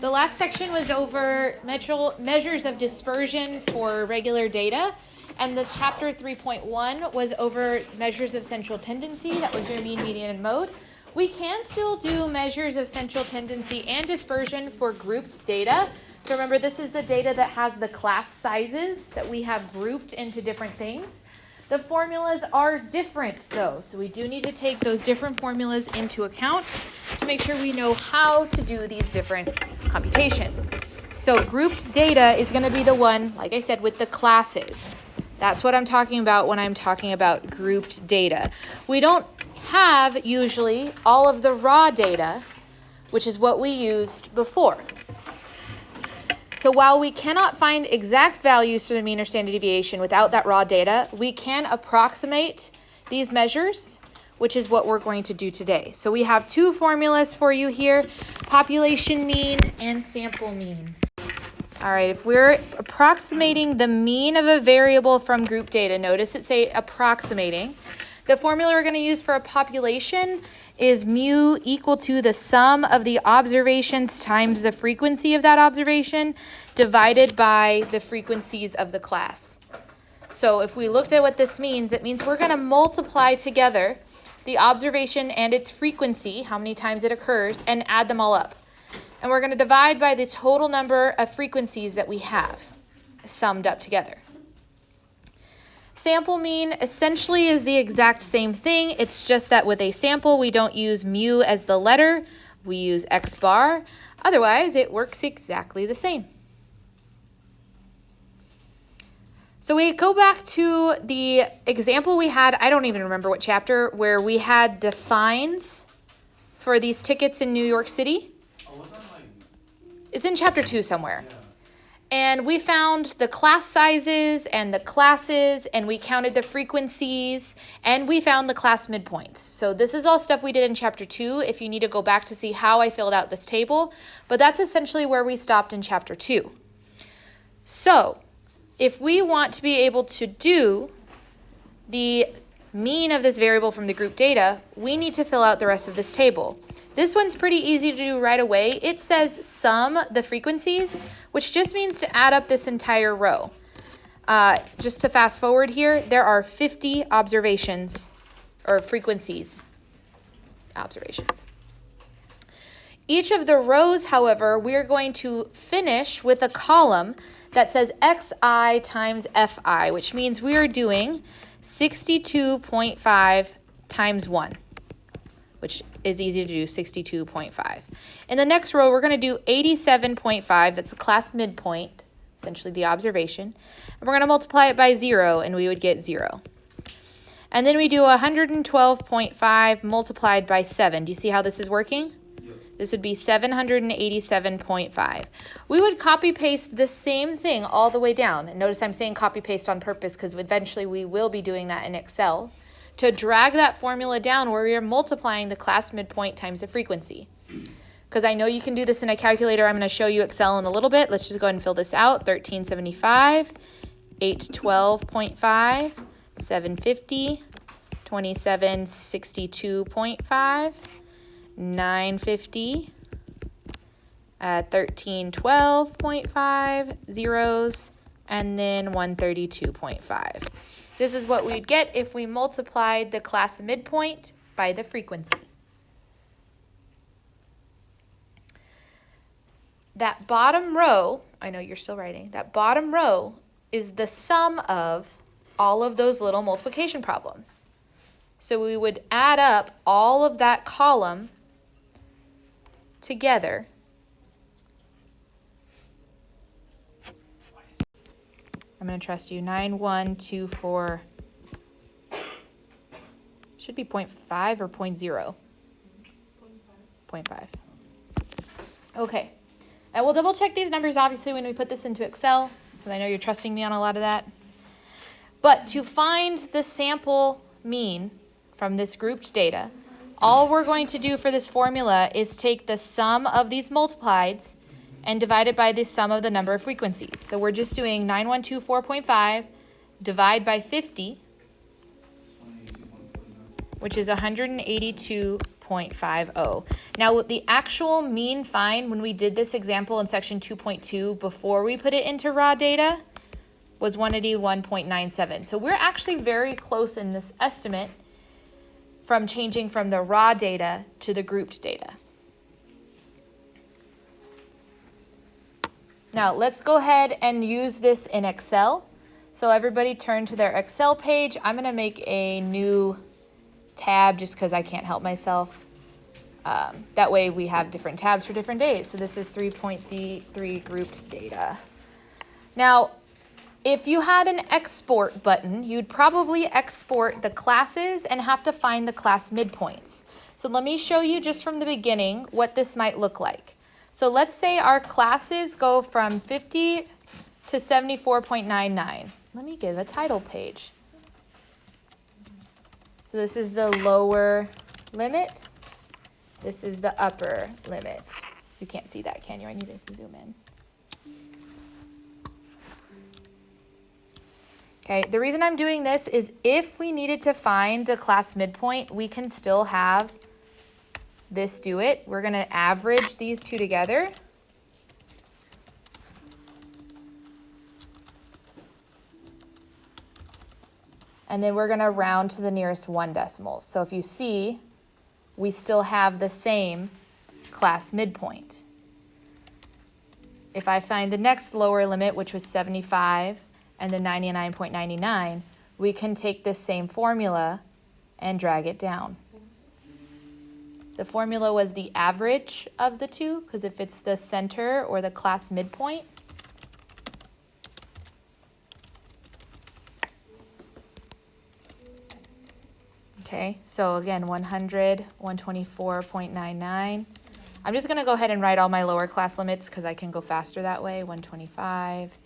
The last section was over measures of dispersion for regular data, and the chapter 3.1 was over measures of central tendency. That was your mean, median, and mode. We can still do measures of central tendency and dispersion for grouped data. So remember, this is the data that has the class sizes that we have grouped into different things. The formulas are different though, so we do need to take those different formulas into account to make sure we know how to do these different computations. So grouped data is going to be the one, like I said, with the classes. That's what I'm talking about when I'm talking about grouped data. We don't have usually all of the raw data, which is what we used before. So while we cannot find exact values for the mean or standard deviation without that raw data, we can approximate these measures, which is what we're going to do today. So we have two formulas for you here, population mean and sample mean. All right, if we're approximating the mean of a variable from group data, notice it say approximating. The formula we're going to use for a population is mu equal to the sum of the observations times the frequency of that observation divided by the frequencies of the class. So if we looked at what this means, it means we're going to multiply together the observation and its frequency, how many times it occurs, and add them all up. And we're going to divide by the total number of frequencies that we have summed up together. Sample mean essentially is the exact same thing. It's just that with a sample, we don't use mu as the letter. We use x bar. Otherwise, it works exactly the same. So we go back to the example we had, I don't even remember what chapter, where we had the fines for these tickets in New York City. It's in chapter 2 somewhere. Yeah. And we found the class sizes and the classes, and we counted the frequencies, and we found the class midpoints. So this is all stuff we did in chapter 2 if you need to go back to see how I filled out this table. But that's essentially where we stopped in chapter 2. So if we want to be able to do the mean of this variable from the group data, we need to fill out the rest of this table. This one's pretty easy to do right away. It says sum the frequencies, which just means to add up this entire row. Just to fast forward here, there are 50 observations, or frequencies, observations. Each of the rows, however, we're going to finish with a column that says xi times fi, which means we are doing 62.5 times 1. Which is easy to do, 62.5. In the next row, we're going to do 87.5. That's a class midpoint, essentially the observation. And we're going to multiply it by 0, and we would get 0. And then we do 112.5 multiplied by 7. Do you see how this is working? Yep. This would be 787.5. We would copy-paste the same thing all the way down. And notice I'm saying copy-paste on purpose because eventually we will be doing that in Excel, to drag that formula down where we are multiplying the class midpoint times the frequency. Because I know you can do this in a calculator. I'm going to show you Excel in a little bit. Let's just go ahead and fill this out. 1375, 812.5, 750, 2762.5, 950, 1312.5, zeros, and then 132.5. This is what we'd get if we multiplied the class midpoint by the frequency. That bottom row, I know you're still writing, that bottom row is the sum of all of those little multiplication problems. So we would add up all of that column together. I'm going to trust you. 9124. Should be 0.5 or 0.0? 0.5. Okay. I will double check these numbers obviously when we put this into Excel, because I know you're trusting me on a lot of that. But to find the sample mean from this grouped data, all we're going to do for this formula is take the sum of these multiplieds and divide it by the sum of the number of frequencies. So we're just doing 9124.5 divide by 50, which is 182.49. 0.50. Now, the actual mean find when we did this example in section 2.2 before we put it into raw data was 181.97. So we're actually very close in this estimate from changing from the raw data to the grouped data. Now, let's go ahead and use this in Excel. So everybody turn to their Excel page. I'm going to make a new tab just because I can't help myself. That way we have different tabs for different days. So this is 3.3 grouped data. Now, if you had an export button, you'd probably export the classes and have to find the class midpoints. So let me show you just from the beginning what this might look like. So let's say our classes go from 50 to 74.99. Let me give a title page. So this is the lower limit. This is the upper limit. You can't see that, can you? I need to zoom in. Okay, the reason I'm doing this is if we needed to find the class midpoint, we can still have this do it. We're going to average these two together. And then we're going to round to the nearest 1 decimal. So if you see, we still have the same class midpoint. If I find the next lower limit, which was 75, and the 99.99, we can take this same formula and drag it down. The formula was the average of the two, because if it's the center or the class midpoint, okay, so again, 100, 124.99. I'm just going to go ahead and write all my lower class limits because I can go faster that way. 125,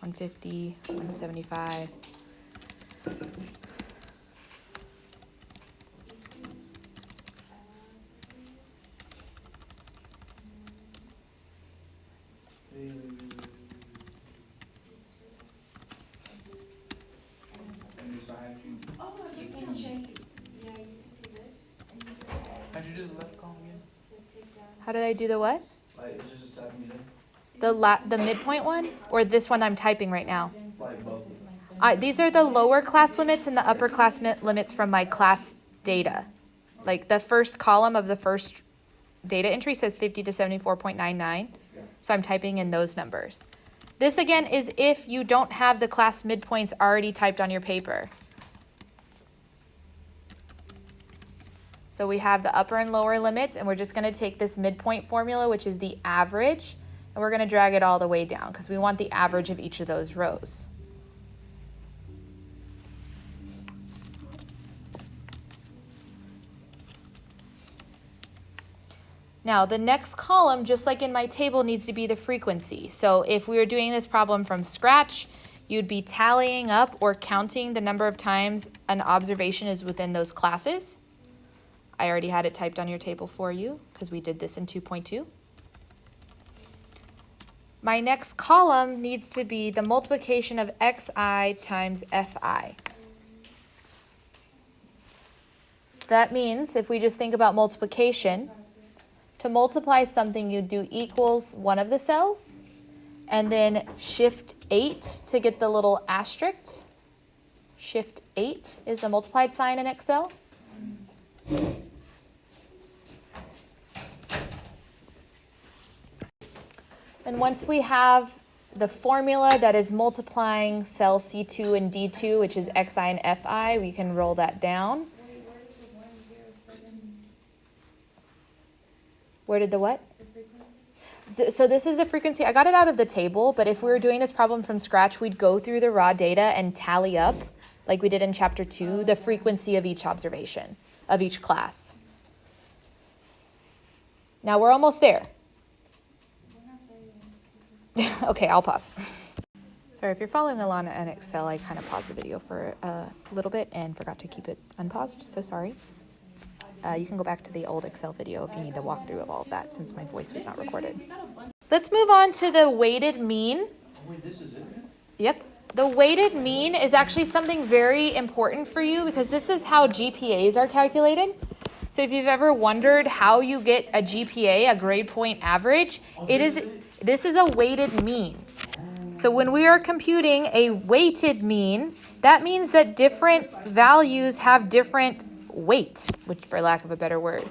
150, 175. How'd you do the left column again? How did I do the what? Like, it's just a typing thing? The midpoint one, or this one I'm typing right now? Like both. These are the lower class limits and the upper class limits from my class data. Like the first column of the first data entry says 50 to 74.99. So I'm typing in those numbers. This again is if you don't have the class midpoints already typed on your paper. So we have the upper and lower limits, and we're just going to take this midpoint formula, which is the average, and we're going to drag it all the way down because we want the average of each of those rows. Now, the next column, just like in my table, needs to be the frequency. So if we were doing this problem from scratch, you'd be tallying up or counting the number of times an observation is within those classes. I already had it typed on your table for you because we did this in 2.2. My next column needs to be the multiplication of xi times fi. That means if we just think about multiplication, to multiply something you do equals one of the cells and then shift 8 to get the little asterisk. Shift 8 is the multiplied sign in Excel. And once we have the formula that is multiplying cell C2 and D2, which is xi and fi, we can roll that down. Where did the what? So this is the frequency. I got it out of the table, but if we were doing this problem from scratch, we'd go through the raw data and tally up, like we did in chapter 2, the frequency of each observation, of each class. Now we're almost there. Okay, I'll pause. Sorry, if you're following along in Excel, I kind of paused the video for a little bit and forgot to keep it unpaused, so sorry. You can go back to the old Excel video if you need the walkthrough of all of that since my voice was not recorded. Let's move on to the weighted mean. Wait, this is it? Yep. The weighted mean is actually something very important for you because this is how GPAs are calculated. So if you've ever wondered how you get a GPA, a grade point average, this is a weighted mean. So when we are computing a weighted mean, that means that different values have different weight, which for lack of a better word.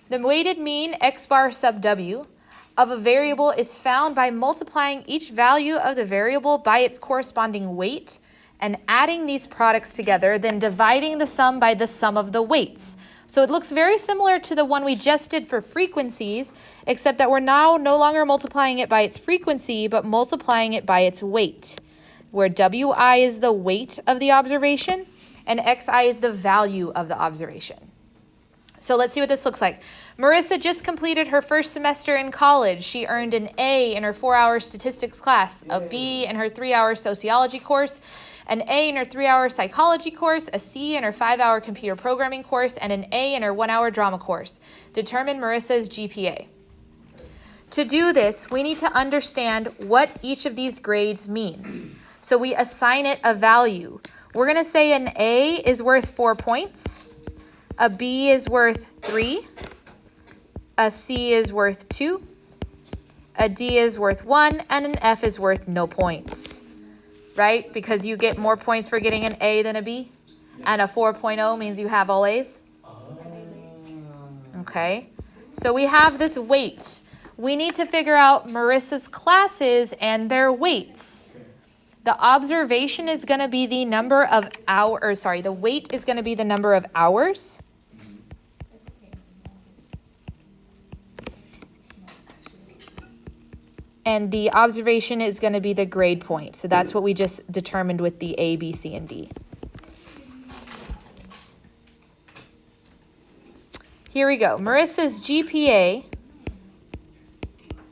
The weighted mean, x bar sub w, of a variable is found by multiplying each value of the variable by its corresponding weight and adding these products together, then dividing the sum by the sum of the weights. So it looks very similar to the one we just did for frequencies, except that we're now no longer multiplying it by its frequency, but multiplying it by its weight, where wi is the weight of the observation and xi is the value of the observation. So let's see what this looks like. Marissa just completed her first semester in college. She earned an A in her 4-hour statistics class, a B in her 3-hour sociology course, an A in her 3-hour psychology course, a C in her 5-hour computer programming course, and an A in her 1-hour drama course. Determine Marissa's GPA. To do this, we need to understand what each of these grades means. So we assign it a value. We're going to say an A is worth 4 points. A B is worth 3, a C is worth 2, a D is worth 1, and an F is worth no points, right? Because you get more points for getting an A than a B, and a 4.0 means you have all A's. Okay, so we have this weight. We need to figure out Marissa's classes and their weights. The observation is going to be the number of the weight is going to be the number of hours. And the observation is going to be the grade point. So that's what we just determined with the A, B, C, and D. Here we go. Marissa's GPA,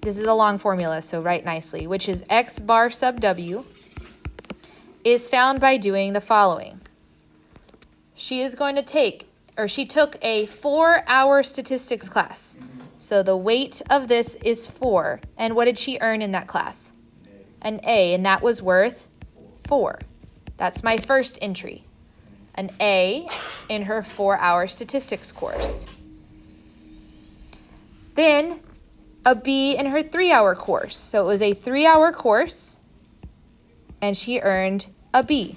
this is a long formula, so write nicely, which is x bar sub w, is found by doing the following. She is going to she took a 4-hour statistics class. So the weight of this is 4. And what did she earn in that class? An A, and that was worth 4. That's my first entry. An A in her 4-hour statistics course. Then a B in her 3-hour course. So it was a 3-hour course, and she earned a B.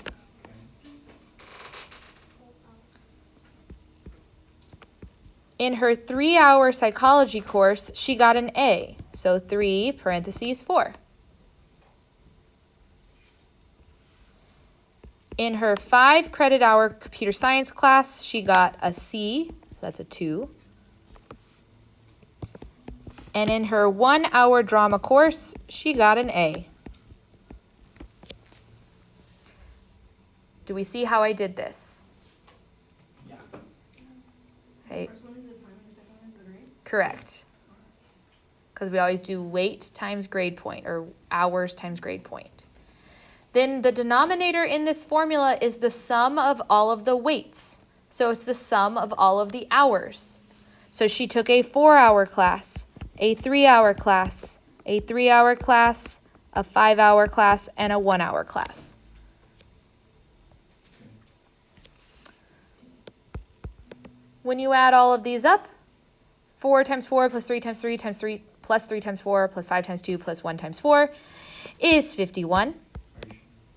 In her 3-hour psychology course, she got an A. So 3 parentheses 4. In her 5-credit-hour computer science class, she got a C. So that's a 2. And in her 1-hour drama course, she got an A. Do we see how I did this? Yeah. Okay. Correct. Because we always do weight times grade point, or hours times grade point. Then the denominator in this formula is the sum of all of the weights. So it's the sum of all of the hours. So she took a 4-hour class, a 3-hour class, a 3-hour class, a 5-hour class, and a 1-hour class. When you add all of these up, 4 times 4 plus 3 times 3 times 3 plus 3 times 4 plus 5 times 2 plus 1 times 4 is 51.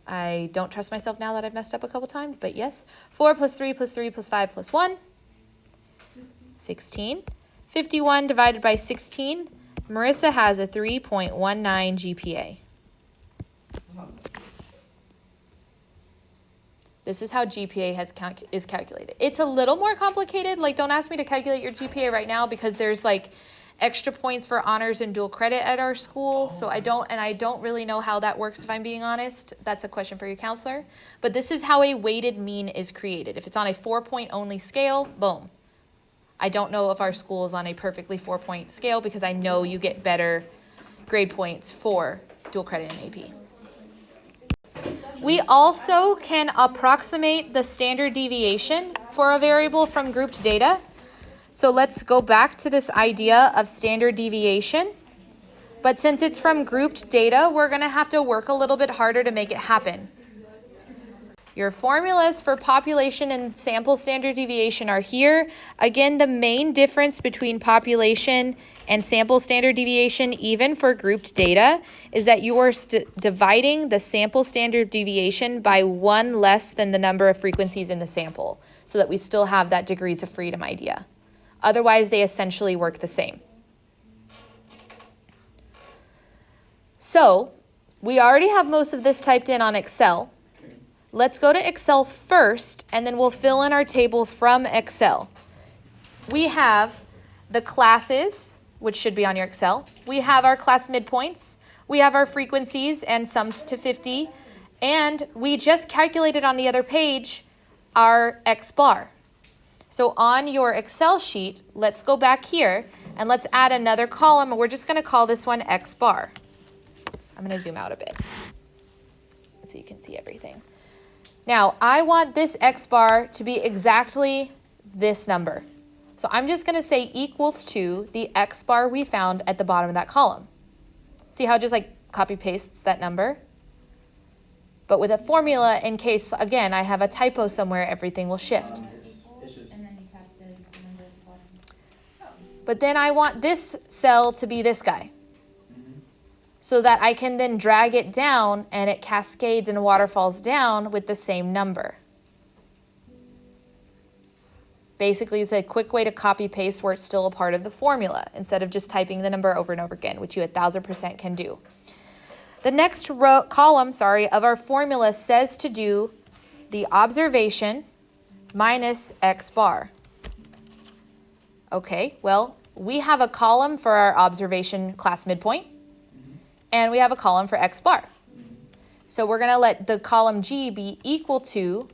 I don't trust myself now that I've messed up a couple times, but yes. 4 plus 3 plus 3 plus 5 plus 1, 16. 51 divided by 16, Marissa has a 3.19 GPA. This is how GPA is calculated. It's a little more complicated. Like, don't ask me to calculate your GPA right now because there's like extra points for honors and dual credit at our school. So I don't really know how that works, if I'm being honest. That's a question for your counselor. But this is how a weighted mean is created. If it's on a 4-point only scale, boom. I don't know if our school is on a perfectly 4-point scale because I know you get better grade points for dual credit and AP. We also can approximate the standard deviation for a variable from grouped data. So let's go back to this idea of standard deviation. But since it's from grouped data, we're going to have to work a little bit harder to make it happen. Your formulas for population and sample standard deviation are here. Again, the main difference between population and sample standard deviation, even for grouped data, is that you are dividing the sample standard deviation by one less than the number of frequencies in the sample, so that we still have that degrees of freedom idea. Otherwise, they essentially work the same. So, we already have most of this typed in on Excel. Let's go to Excel first, and then we'll fill in our table from Excel. We have the classes, which should be on your Excel. We have our class midpoints. We have our frequencies and summed to 50. And we just calculated on the other page our X bar. So on your Excel sheet, let's go back here, and let's add another column. And we're just going to call this one X bar. I'm going to zoom out a bit so you can see everything. Now, I want this X bar to be exactly this number. So I'm just going to say equals to the X bar we found at the bottom of that column. See how it just like copy pastes that number? But with a formula, in case, again, I have a typo somewhere, everything will shift. And then you tap the number at the bottom. But then I want this cell to be this guy, so that I can then drag it down and it cascades and waterfalls down with the same number. Basically, it's a quick way to copy paste where it's still a part of the formula instead of just typing the number over and over again, which you 1000% can do. The next column of our formula says to do the observation minus X bar. Okay, well, we have a column for our observation class midpoint, and we have a column for X bar. So we're going to let the column G be equal to,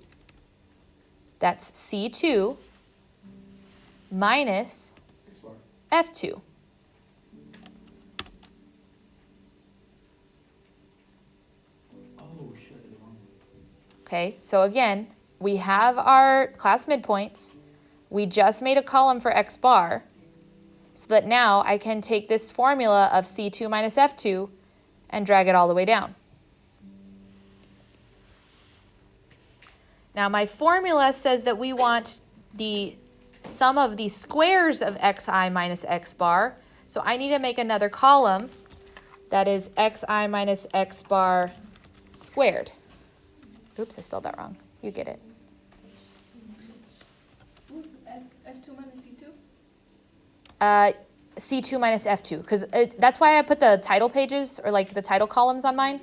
that's C2 minus F2. Okay, so again, we have our class midpoints. We just made a column for X bar, so that now I can take this formula of C2 minus F2 and drag it all the way down. Now my formula says that we want the sum of the squares of xi minus x bar. So I need to make another column that is xi minus x bar squared. Oops, I spelled that wrong. You get it. F2 minus C2? C2 minus F2, because that's why I put the title pages or like the title columns on mine.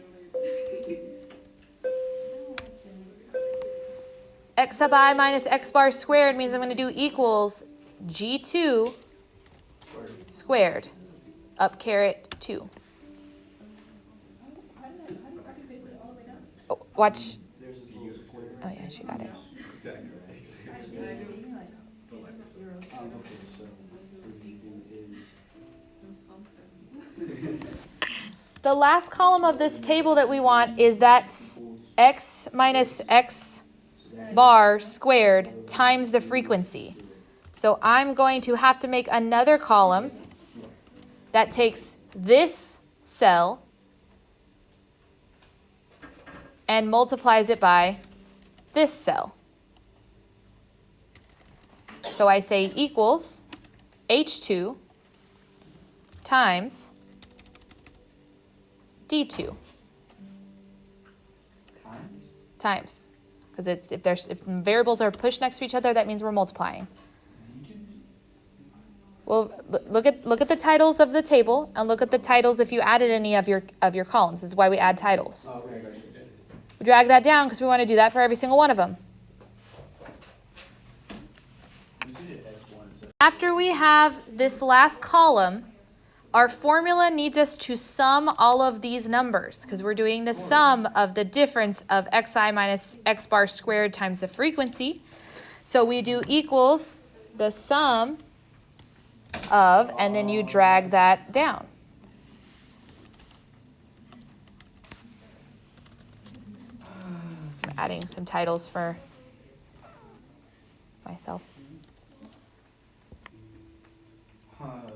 X sub I minus x bar squared means I'm going to do equals G2 squared up caret 2. Oh, watch. Oh yeah, she got it. The last column of this table that we want is that x minus x bar squared times the frequency. So I'm going to have to make another column that takes this cell and multiplies it by this cell. So I say equals H2 times D2 times, because if variables are pushed next to each other, that means we're multiplying. Well, look at the titles of the table and look at the titles if you added any of your columns. This is why we add titles. We drag that down because we want to do that for every single one of them. After we have this last column, our formula needs us to sum all of these numbers because we're doing the sum of the difference of xi minus x bar squared times the frequency. So we do equals the sum of, and then you drag that down. I'm adding some titles for myself.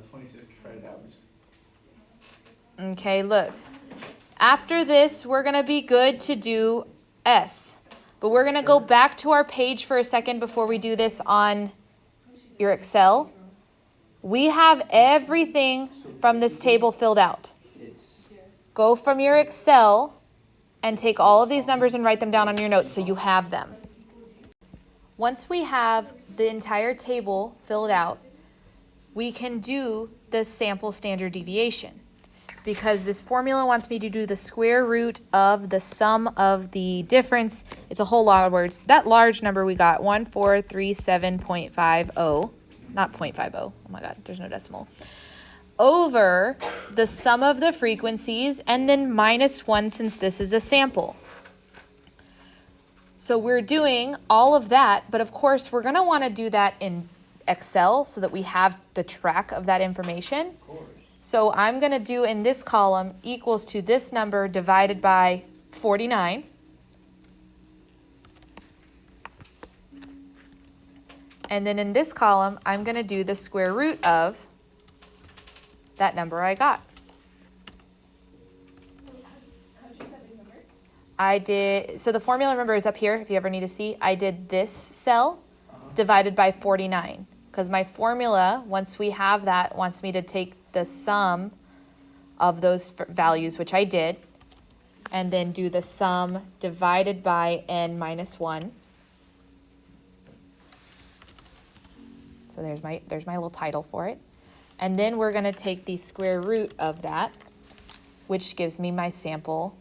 26 credit hours. Okay, look. After this, we're going to be good to do S. But we're gonna go back to our page for a second before we do this on your Excel. We have everything from this table filled out. Go from your Excel and take all of these numbers and write them down on your notes so you have them. Once we have the entire table filled out, we can do the sample standard deviation, because this formula wants me to do the square root of the sum of the difference. It's a whole lot of words. That large number we got, 1437.50, not 0.50, oh my God, there's no decimal, over the sum of the frequencies, and then minus 1 since this is a sample. So we're doing all of that, but of course we're going to want to do that in Excel so that we have the track of that information. Of course. So I'm going to do in this column equals to this number divided by 49. And then in this column, I'm going to do the square root of that number I got. I did, so the formula, remember, is up here if you ever need to see. I did this cell divided by 49, because my formula, once we have that, wants me to take the sum of those values, which I did, and then do the sum divided by n minus 1. So there's my little title for it. And then we're going to take the square root of that, which gives me my sample.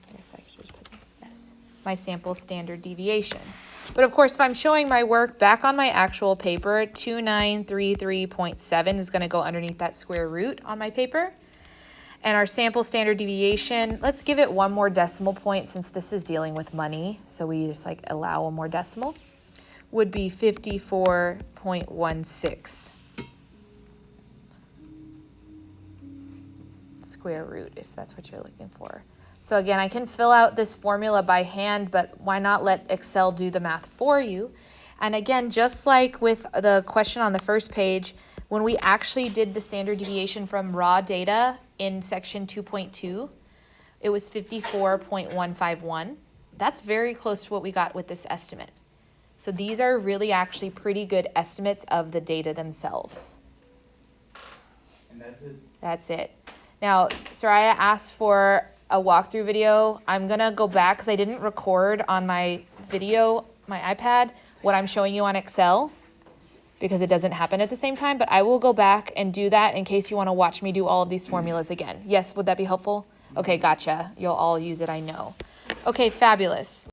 I guess I should just put this S. My sample standard deviation. But of course, if I'm showing my work back on my actual paper, 2933.7 is going to go underneath that square root on my paper. And our sample standard deviation, let's give it one more decimal point since this is dealing with money. So we just like allow one more decimal, would be 54.16. Square root, if that's what you're looking for. So again, I can fill out this formula by hand, but why not let Excel do the math for you? And again, just like with the question on the first page, when we actually did the standard deviation from raw data in section 2.2, it was 54.151. That's very close to what we got with this estimate. So these are really actually pretty good estimates of the data themselves. And that's it? That's it. Now, Soraya asked for a walkthrough video. I'm gonna go back because I didn't record on my video, my iPad, what I'm showing you on Excel because it doesn't happen at the same time, but I will go back and do that in case you wanna watch me do all of these formulas again. Yes, would that be helpful? Okay, gotcha. You'll all use it, I know. Okay, fabulous.